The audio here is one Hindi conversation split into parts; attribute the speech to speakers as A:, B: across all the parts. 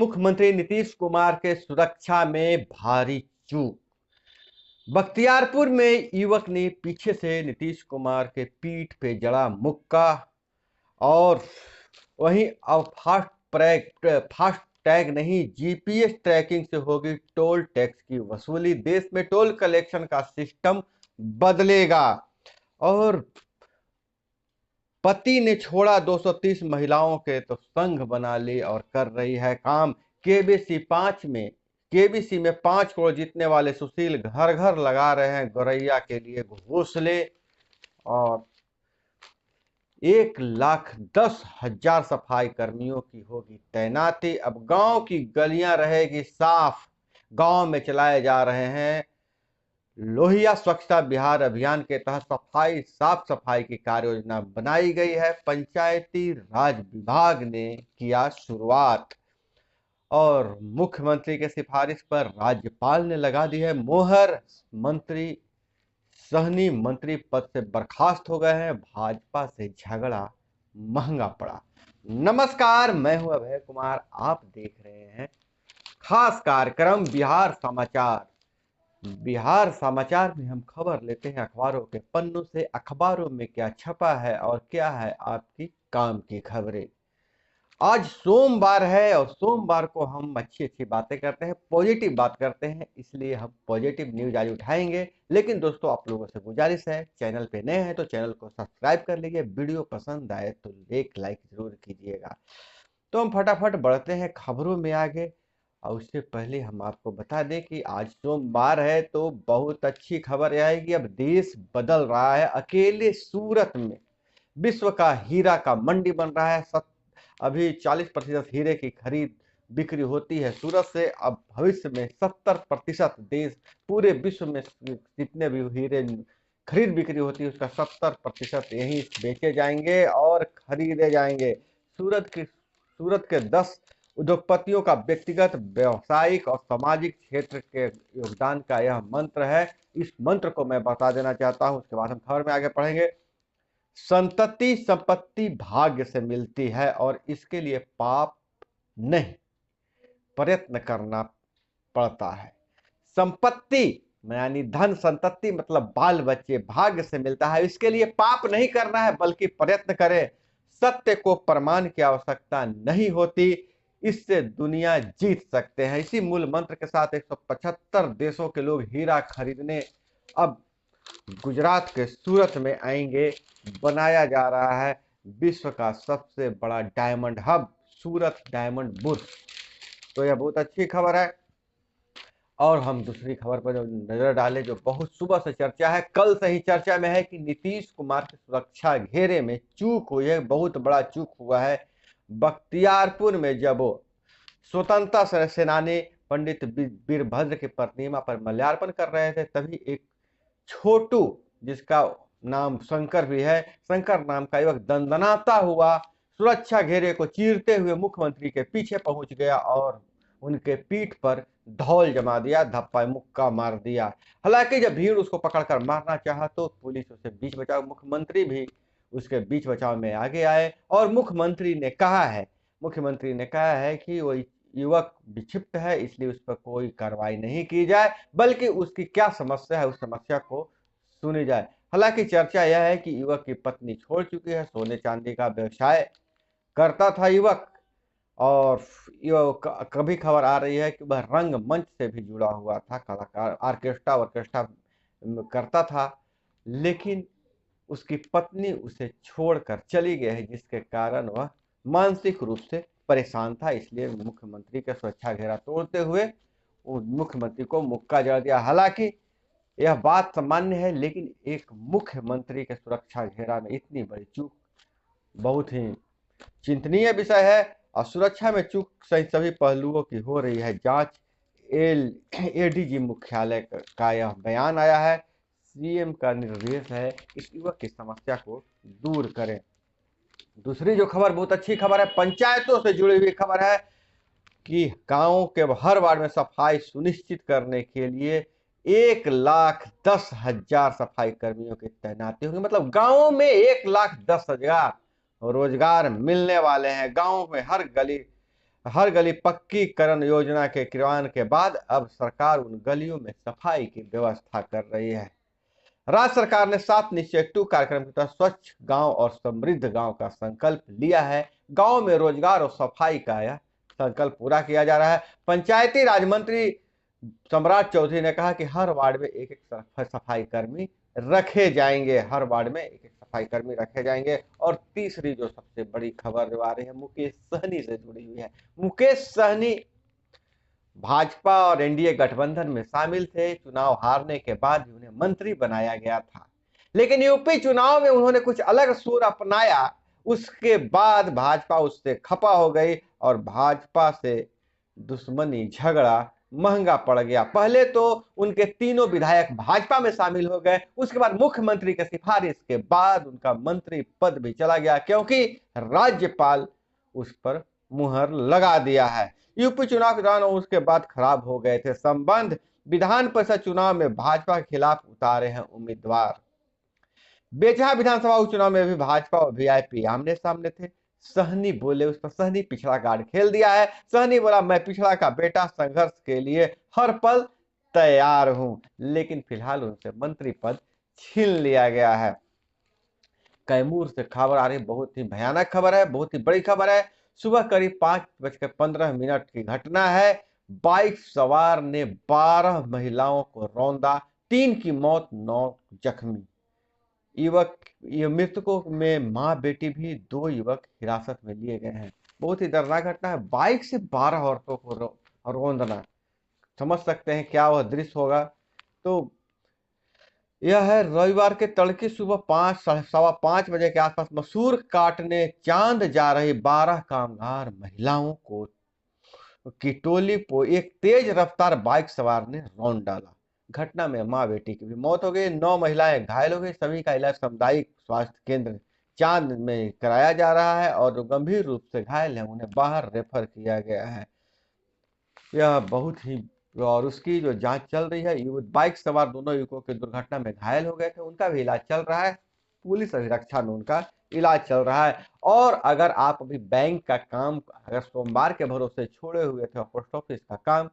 A: मुख्यमंत्री नीतीश कुमार के सुरक्षा में भारी चूक। बख्तियारपुर में युवक ने पीछे से नीतीश कुमार के पीठ पे जड़ा मुक्का और वहीं अब फास्ट टैग नहीं, जीपीएस ट्रैकिंग से होगी टोल टैक्स की वसूली। देश में टोल कलेक्शन का सिस्टम बदलेगा। और पति ने छोड़ा 230 महिलाओं के तो संघ बना ली और कर रही है काम। केबीसी में 5 करोड़ जीतने वाले सुशील घर घर लगा रहे हैं गौरैया के लिए घोंसले। और 1,10,000 सफाई कर्मियों की होगी तैनाती। अब गांव की गलियां रहेगी साफ। गांव में चलाए जा रहे हैं लोहिया स्वच्छता बिहार अभियान के तहत साफ सफाई की कार्य योजना बनाई गई है। पंचायती राज विभाग ने किया शुरुआत और मुख्यमंत्री के सिफारिश पर राज्यपाल ने लगा दी है मोहर। मंत्री सहनी मंत्री पद से बर्खास्त हो गए हैं। भाजपा से झगड़ा महंगा पड़ा। नमस्कार, मैं हूं अभय कुमार। आप देख रहे हैं खास कार्यक्रम बिहार समाचार। बिहार समाचार में हम खबर लेते हैं अखबारों के पन्नों से। अखबारों में क्या छपा है और क्या है आपकी काम की खबरें। आज सोमवार है और सोमवार को हम अच्छी अच्छी बातें करते हैं, पॉजिटिव बात करते हैं, इसलिए हम पॉजिटिव न्यूज आज उठाएंगे। लेकिन दोस्तों, आप लोगों से गुजारिश है, चैनल पे नए हैं तो चैनल को सब्सक्राइब कर लीजिए। वीडियो पसंद आए तो एक लाइक जरूर कीजिएगा। तो हम फटाफट बढ़ते हैं खबरों में आगे। और उससे पहले हम आपको बता दें कि आज सोमवार है तो बहुत अच्छी खबर यह है कि अब देश बदल रहा है। अकेले सूरत में विश्व का हीरा का मंडी बन रहा है। अभी 40% हीरे की खरीद बिक्री होती है सूरत से। अब भविष्य में 70% देश पूरे विश्व में जितने भी हीरे खरीद बिक्री होती है उसका 70% यहीं बेचे जाएंगे और खरीदे जाएंगे। सूरत के 10 उद्योगपतियों का व्यक्तिगत, व्यवसायिक और सामाजिक क्षेत्र के योगदान का यह मंत्र है। इस मंत्र को मैं बता देना चाहता हूं, उसके बाद हम खबर में आगे पढ़ेंगे। संपत्ति भाग्य से मिलती है और इसके लिए पाप नहीं, प्रयत्न करना पड़ता है। संपत्ति यानी धन, संपत्ति मतलब बाल बच्चे, भाग्य से मिलता है। इसके लिए पाप नहीं करना है बल्कि प्रयत्न करें। सत्य को प्रमाण की आवश्यकता नहीं होती, इससे दुनिया जीत सकते हैं। इसी मूल मंत्र के साथ 175 देशों के लोग हीरा खरीदने अब गुजरात के सूरत में आएंगे। बनाया जा रहा है विश्व का सबसे बड़ा डायमंड हब, सूरत डायमंड बुर्स। तो यह बहुत अच्छी खबर है। और हम दूसरी खबर पर जो नजर डालें, जो बहुत सुबह से चर्चा है, कल से ही चर्चा में है कि नीतीश कुमार की सुरक्षा घेरे में चूक हुई है। बहुत बड़ा चूक हुआ है बख्तियारपुर में। जब वो स्वतंत्रता सेनानी पंडित वीरभद्र की प्रतिमा पर माल्यार्पण कर रहे थे, तभी एक छोटू, जिसका नाम शंकर भी है, शंकर नाम का युवक दंदनाता हुआ सुरक्षा घेरे को चीरते हुए मुख्यमंत्री के पीछे पहुंच गया और उनके पीठ पर धौल जमा दिया, धप्पा मुक्का मार दिया। हालांकि जब भीड़ उसको पकड़कर मारना चाहा तो पुलिस उसे बीच बचाव, मुख्यमंत्री भी उसके बीच बचाव में आगे आए। और मुख्यमंत्री ने कहा है कि वो युवक विक्षिप्त है, इसलिए उस पर कोई कार्रवाई नहीं की जाए, बल्कि उसकी क्या समस्या है उस समस्या को सुनी जाए। हालांकि चर्चा यह है कि युवक की पत्नी छोड़ चुकी है। सोने चांदी का व्यवसाय करता था युवक। और कभी खबर आ रही है कि वह रंगमंच से भी जुड़ा हुआ था, कलाकार, ऑर्केस्ट्रा करता था। लेकिन उसकी पत्नी उसे छोड़कर चली गई है, जिसके कारण वह मानसिक रूप से परेशान था। इसलिए मुख्यमंत्री का सुरक्षा घेरा तोड़ते हुए मुख्यमंत्री को मुक्का जड़ दिया। हालांकि यह बात सामान्य है, लेकिन एक मुख्यमंत्री के सुरक्षा घेरा में इतनी बड़ी चूक बहुत ही चिंतनीय विषय है। और सुरक्षा में चूक सही सभी पहलुओं की हो रही है जांच। एडीजी मुख्यालय का यह बयान आया है। सीएम का निर्देश है इस युवक की समस्या को दूर करें। दूसरी जो खबर बहुत अच्छी खबर है, पंचायतों से जुड़ी हुई खबर है कि गांवों के हर वार्ड में सफाई सुनिश्चित करने के लिए 1,10,000 सफाई कर्मियों की तैनाती होगी। मतलब गांवों में 1,10,000 रोजगार मिलने वाले हैं। गांव में हर गली हर गली पक्कीकरण योजना के क्रियान्वयन के बाद अब सरकार उन गलियों में सफाई की व्यवस्था कर रही है। राज्य सरकार ने 7 निश्चय 2 कार्यक्रम के तहत स्वच्छ गांव और समृद्ध गांव का संकल्प लिया है। गांव में रोजगार और सफाई का यह संकल्प पूरा किया जा रहा है। पंचायती राज मंत्री सम्राट चौधरी ने कहा कि हर वार्ड में एक एक सफाई कर्मी रखे जाएंगे, हर वार्ड में एक एक सफाई कर्मी रखे जाएंगे। और तीसरी जो सबसे बड़ी खबर जो आ रही है मुकेश सहनी से जुड़ी हुई है। मुकेश सहनी भाजपा और एनडीए गठबंधन में शामिल थे। चुनाव हारने के बाद उन्हें मंत्री बनाया गया था, लेकिन यूपी चुनाव में उन्होंने कुछ अलग सुर अपनाया। उसके बाद भाजपा उससे खपा हो गई और भाजपा से दुश्मनी झगड़ा महंगा पड़ गया। पहले तो उनके तीनों विधायक भाजपा में शामिल हो गए, उसके बाद मुख्यमंत्री की सिफारिश के बाद उनका मंत्री पद भी चला गया, क्योंकि राज्यपाल उस पर मुहर लगा दिया है। यूपी चुनाव के दौरान उसके बाद खराब हो गए थे संबंध। विधान परिषद चुनाव में भाजपा के खिलाफ उतारे हैं उम्मीदवार। बेजहा विधानसभा उपचुनाव में भी भाजपा और वीआईपी आमने सामने थे। सहनी बोले, उस पर सहनी पिछड़ा कार्ड खेल दिया है। सहनी बोला, मैं पिछड़ा का बेटा, संघर्ष के लिए हर पल तैयार हूं, लेकिन फिलहाल उनसे मंत्री पद छीन लिया गया है। कैमूर से खबर आ रही, बहुत ही भयानक खबर है, बहुत ही बड़ी खबर है। सुबह करीब 5:15 की घटना है। बाइक सवार ने 12 महिलाओं को रौंदा, 3 की मौत, 9 जख्मी। युवक मृतकों में मां बेटी भी 2 युवक हिरासत में लिए गए हैं। बहुत ही दर्दनाक घटना है। बाइक से 12 औरतों को रौंदना, समझ सकते हैं क्या वह दृश्य होगा। तो यह है रविवार के तड़के सुबह 5 सवा 5 बजे के आसपास मसूर काटने चांद जा रही 12 कामगार महिलाओं को की टोली को एक तेज रफ्तार बाइक सवार ने रौंद डाला। घटना में मां बेटी की भी मौत हो गई, 9 महिलाएं घायल हो गई। सभी का इलाज सामुदायिक स्वास्थ्य केंद्र चांद में कराया जा रहा है और जो गंभीर रूप से घायल है उन्हें बाहर रेफर किया गया है। यह बहुत ही, और उसकी जो जांच चल रही है। बाइक सवार दोनों युवकों के दुर्घटना में घायल हो गए थे, उनका भी इलाज चल रहा है। पुलिस अभिरक्षा में उनका इलाज चल रहा है। और अगर आप अभी बैंक का काम अगर सोमवार के भरोसे छोड़े हुए थे, पोस्ट ऑफिस का काम,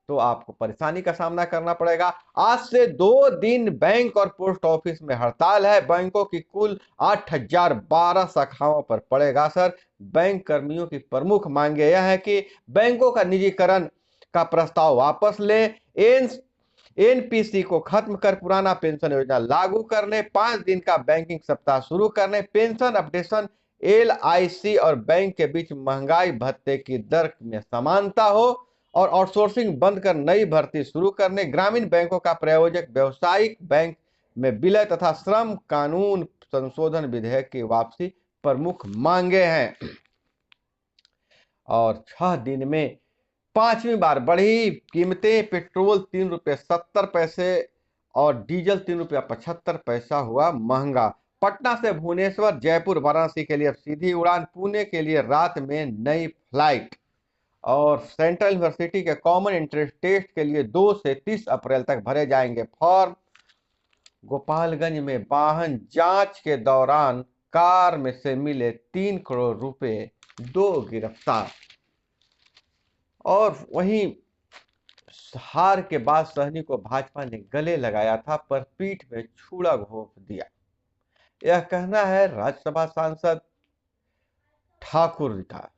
A: तो आपको परेशानी का सामना करना पड़ेगा। आज से 2 दिन बैंक और पोस्ट ऑफिस में हड़ताल है। बैंकों की कुल 8012 शाखाओं पर पड़ेगा असर। बैंक कर्मियों की प्रमुख मांगे यह है कि बैंकों का निजीकरण का प्रस्ताव वापस ले, एनपीसी को खत्म कर पुराना पेंशन योजना लागू करने, 5 दिन का बैंकिंग सप्ताह शुरू करने, पेंशन अपडेशन, एलआईसी और बैंक के बीच महंगाई भत्ते की दर में समानता हो और आउटसोर्सिंग बंद कर नई भर्ती शुरू करने, ग्रामीण बैंकों का प्रायोजक व्यावसायिक बैंक में विलय तथा श्रम कानून संशोधन विधेयक की वापसी प्रमुख मांगे हैं। और 6 दिन में 5वीं बार बढ़ी कीमतें। पेट्रोल 3.70 और डीजल 3.75 हुआ महंगा। पटना से भुवनेश्वर, जयपुर, वाराणसी के लिए अब सीधी उड़ान, पुणे के लिए रात में नई फ्लाइट। और सेंट्रल यूनिवर्सिटी के कॉमन एंट्रेंस टेस्ट के लिए 2 से 30 अप्रैल तक भरे जाएंगे फॉर्म। गोपालगंज में वाहन जांच के दौरान कार में से मिले 3 करोड़ रुपए, 2 गिरफ्तार। और वहीं हार के बाद सहनी को भाजपा ने गले लगाया था, पर पीठ में छुरा घोंप दिया। यह कहना है राज्यसभा सांसद ठाकुर का।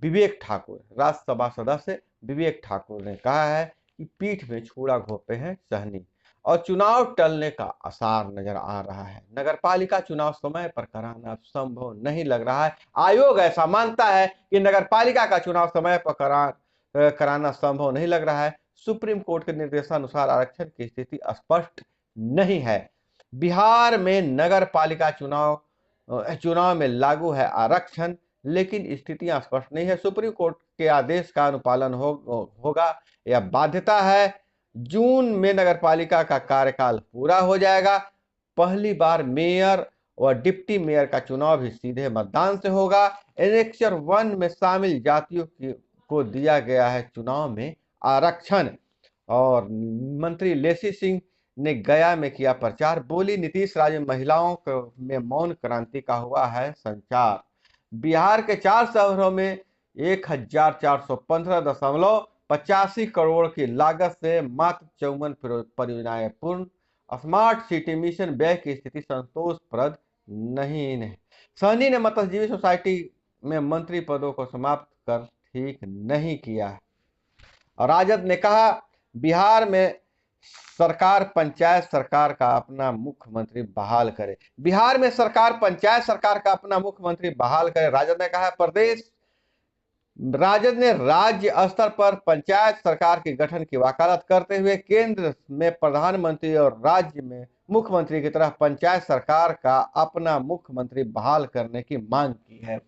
A: विवेक ठाकुर, राज्यसभा सदस्य विवेक ठाकुर ने कहा है कि पीठ में छुरा घोंपे हैं सहनी और चुनाव टलने का आसार नजर आ रहा है। नगरपालिका चुनाव समय पर कराना संभव नहीं लग रहा है। आयोग ऐसा मानता है कि नगरपालिका का चुनाव समय पर कराना संभव नहीं लग रहा है। सुप्रीम कोर्ट के निर्देशानुसार आरक्षण की स्थिति स्पष्ट नहीं है। बिहार में नगर पालिका चुनाव में लागू है आरक्षण, लेकिन स्थितियां स्पष्ट नहीं है। सुप्रीम कोर्ट के आदेश का अनुपालन होगा यह बाध्यता है। जून में नगरपालिका का कार्यकाल पूरा हो जाएगा। पहली बार मेयर और डिप्टी मेयर का चुनाव भी सीधे मतदान से होगा। एनेक्चर 1 में शामिल जातियों को दिया गया है चुनाव में आरक्षण। और मंत्री लेसी सिंह ने गया में किया प्रचार, बोली नीतीश राज में महिलाओं में मौन क्रांति का हुआ है संचार। बिहार के 4 शहरों में 1415.85 करोड़ की लागत से मात्र 54 परियोजनाएं पूर्ण। स्मार्ट सिटी मिशन व्यय की स्थिति संतोषप्रद नहीं है। सहनी ने मत्स्यजीवी सोसाइटी में मंत्री पदों को समाप्त कर ठीक नहीं किया है। और राजद ने कहा बिहार में सरकार पंचायत सरकार का अपना मुख्यमंत्री बहाल करे। बिहार में सरकार पंचायत सरकार का अपना मुख्यमंत्री बहाल करे। राजद ने राज्य स्तर पर पंचायत सरकार के गठन की वकालत करते हुए केंद्र में प्रधानमंत्री और राज्य में मुख्यमंत्री की तरह पंचायत सरकार का अपना मुख्यमंत्री बहाल करने की मांग की है।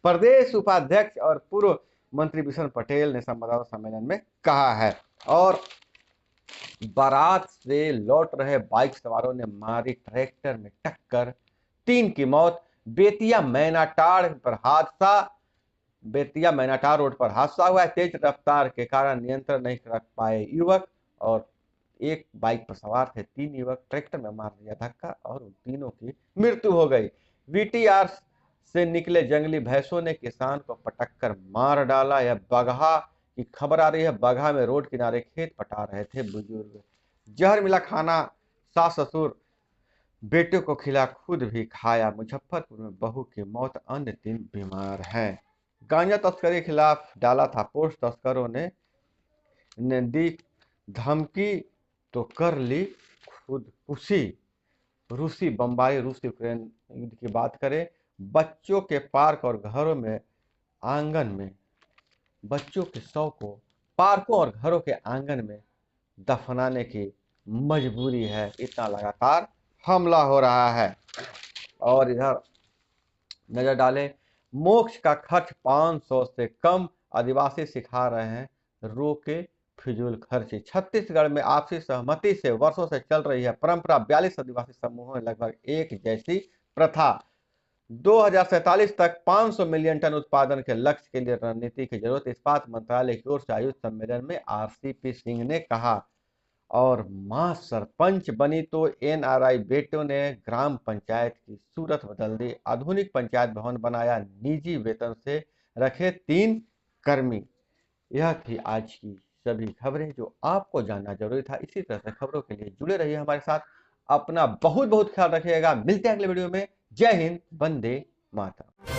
A: प्रदेश उपाध्यक्ष और पूर्व मंत्री बिशन पटेल ने संवाददाता सम्मेलन में कहा है। और बारात से लौट रहे बाइक सवारों ने मारी ट्रैक्टर में टक्कर, 3 की मौत। बेतिया मैनाटार रोड पर हादसा हुआ है। तेज रफ्तार के कारण नियंत्रण नहीं कर पाए युवक और एक बाइक पर सवार थे 3 युवक, ट्रैक्टर में मार दिया धक्का और उन तीनों की मृत्यु हो गई। वीटीआर से निकले जंगली भैंसों ने किसान को पटक कर मार डाला। यह बगहा की खबर आ रही है। बगहा में रोड किनारे खेत पटा रहे थे बुजुर्ग, जहर मिला खाना सास ससुर बेटे को खिला खुद भी खाया। मुजफ्फरपुर में बहू की मौत, अन्य 3 बीमार हैं। गांजा तस्करी खिलाफ डाला था पोस्ट, तस्करों ने दी धमकी तो कर ली खुदकुशी। रूसी बमबारी, रूस यूक्रेन युद्ध की बात करें, बच्चों के पार्क और घरों में आंगन में बच्चों के शव को पार्कों और घरों के आंगन में दफनाने की मजबूरी है, इतना लगातार हमला हो रहा है। और इधर नजर डालें, मोक्ष का खर्च 500 से कम, आदिवासी सिखा रहे हैं रोके फिजूल खर्ची। छत्तीसगढ़ में आपसी सहमति से वर्षों से चल रही है परंपरा। 42 आदिवासी समूहों में लगभग एक जैसी प्रथा। 2047 तक 500 मिलियन टन उत्पादन के लक्ष्य के लिए रणनीति की जरूरत, इस्पात मंत्रालय की ओर से आयोजित सम्मेलन में आरसीपी सिंह ने कहा। और मां सरपंच बनी तो एनआरआई बेटों ने ग्राम पंचायत की सूरत बदल दी। आधुनिक पंचायत भवन बनाया, निजी वेतन से रखे 3 कर्मी। यह थी आज की सभी खबरें जो आपको जानना जरूरी था। इसी तरह से खबरों के लिए जुड़े रहिए हमारे साथ। अपना बहुत बहुत ख्याल रखिएगा। मिलते हैं अगले वीडियो में। जय हिंद, वंदे मातरम।